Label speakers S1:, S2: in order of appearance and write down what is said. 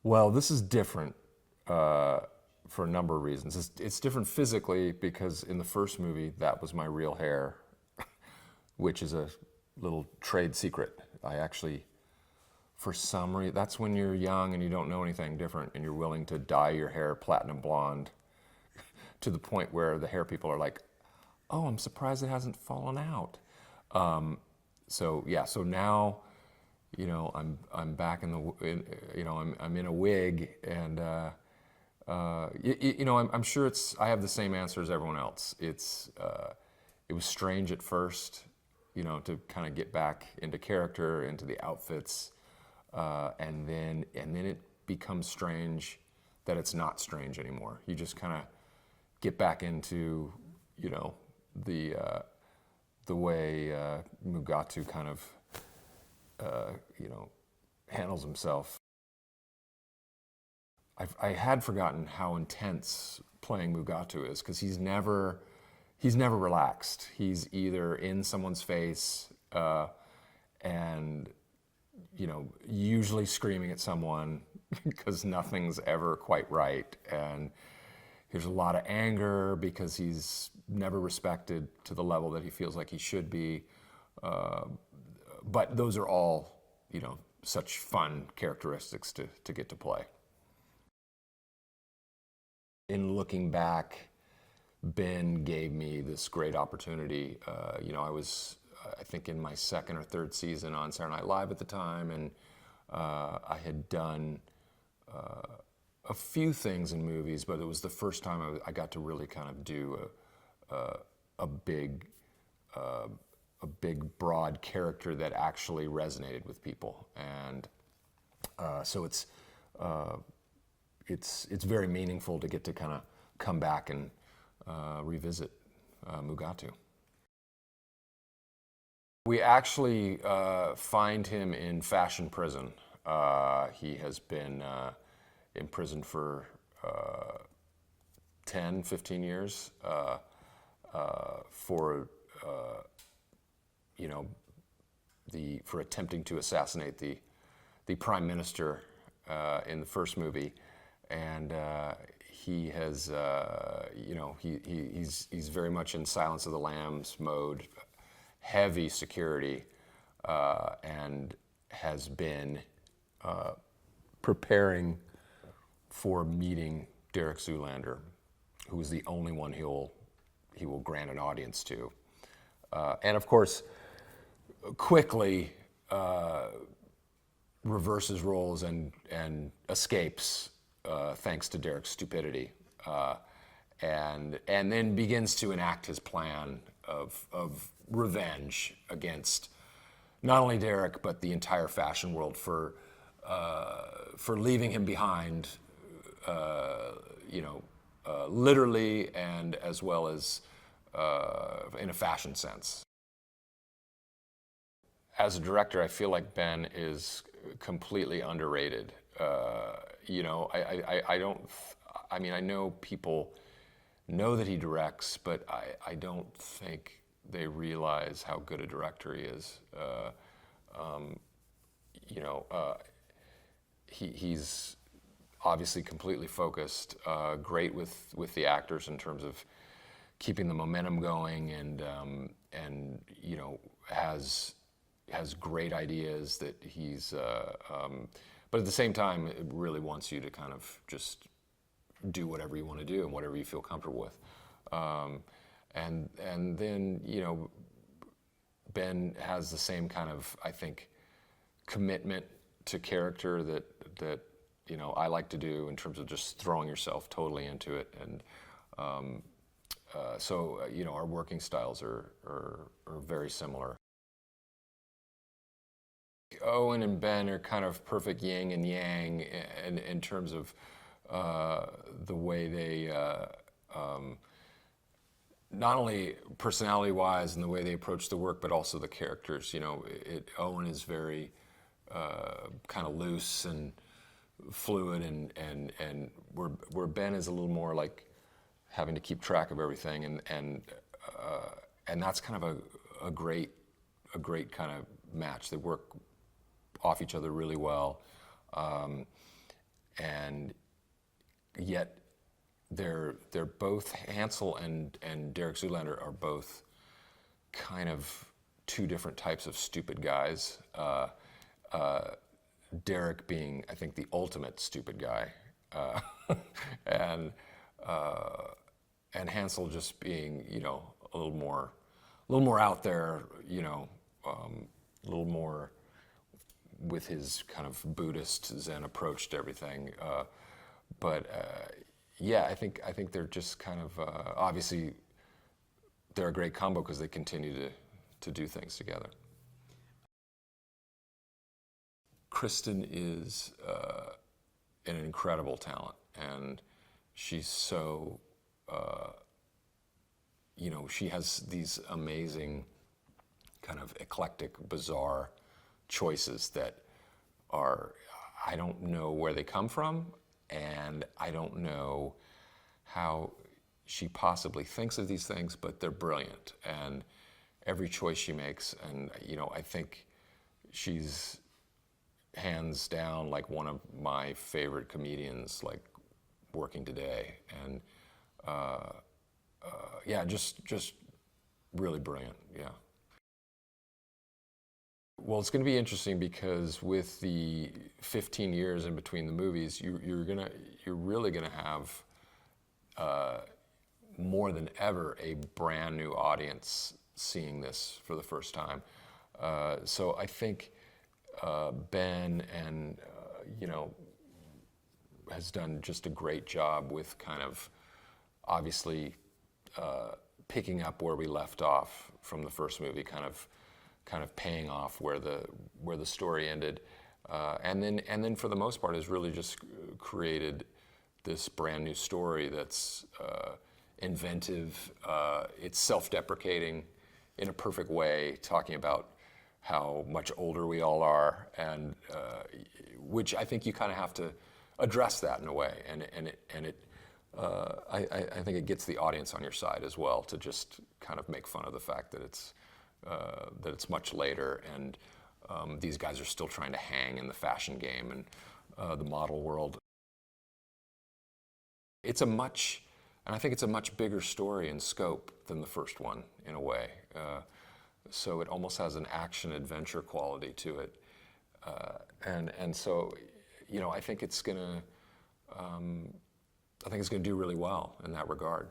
S1: Well, this is different for a number of reasons. It's different physically because in the first movie, that was my real hair, which is a little trade secret. I actually, for some reason, that's when you're young and you don't know anything different and you're willing to dye your hair platinum blonde to the point where the hair people are like, oh, I'm surprised it hasn't fallen out. So yeah, so now, you know, I'm back I'm in a wig, and I'm sure I have the same answer as everyone else. It was strange at first, you know, to kind of get back into character, into the outfits, and then it becomes strange that it's not strange anymore. You just kind of get back into, you know, the way Mugatu kind of handles himself. I had forgotten how intense playing Mugatu is, because he's never relaxed. He's either in someone's face and, you know, usually screaming at someone because nothing's ever quite right. And there's a lot of anger because he's never respected to the level that he feels like he should be. But those are all, you know, such fun characteristics to get to play. In looking back, Ben gave me this great opportunity. I was, I think, in my second or third season on Saturday Night Live at the time, and I had done a few things in movies, but it was the first time I got to really kind of do a big, broad character that actually resonated with people, and so it's very meaningful to get to kind of come back and revisit Mugatu. We actually find him in fashion prison. He has been imprisoned for 10, 15 years for for attempting to assassinate the prime minister in the first movie, and he has he's very much in Silence of the Lambs mode, heavy security, and has been preparing for meeting Derek Zoolander, who is the only one he will grant an audience to, and of course quickly reverses roles and escapes thanks to Derek's stupidity, and then begins to enact his plan of revenge against not only Derek but the entire fashion world for leaving him behind, literally and as well as in a fashion sense. As a director, I feel like Ben is completely underrated. I know people know that he directs, but I don't think they realize how good a director he is. He's obviously completely focused, great with the actors in terms of keeping the momentum going, and has great ideas that he's, but at the same time, it really wants you to kind of just do whatever you want to do and whatever you feel comfortable with. And then, Ben has the same kind of, I think, commitment to character that I like to do, in terms of just throwing yourself totally into it. And our working styles are very similar. Owen and Ben are kind of perfect yin and yang in terms of the way they, not only personality-wise and the way they approach the work, but also the characters. Owen is very kind of loose and fluid, and where Ben is a little more like having to keep track of everything, and that's kind of a great kind of match. They work off each other really well. and yet they're both, Hansel and Derek Zoolander are both kind of two different types of stupid guys. Derek being, I think, the ultimate stupid guy, and Hansel just being, a little more out there, a little more with his kind of Buddhist Zen approach to everything. Yeah, I think they're just kind of obviously they're a great combo because they continue to do things together. Kristen is an incredible talent, and she's so, she has these amazing kind of eclectic, bizarre choices that are, I don't know where they come from, and I don't know how she possibly thinks of these things, but they're brilliant. And every choice she makes, and I think she's hands down like one of my favorite comedians, like working today. And yeah, just really brilliant. Yeah. Well, it's going to be interesting because with the 15 years in between the movies, you're really gonna have more than ever a brand new audience seeing this for the first time. So I think Ben and has done just a great job with kind of obviously picking up where we left off from the first movie, kind of paying off where the story ended, and then for the most part has really just created this brand new story that's inventive. It's self-deprecating in a perfect way, talking about how much older we all are, and which I think you kind of have to address that in a way, and I think it gets the audience on your side as well to just kind of make fun of the fact that it's much later, and these guys are still trying to hang in the fashion game and the model world. I think it's a much bigger story in scope than the first one in a way. So it almost has an action-adventure quality to it, and so I think it's gonna do really well in that regard.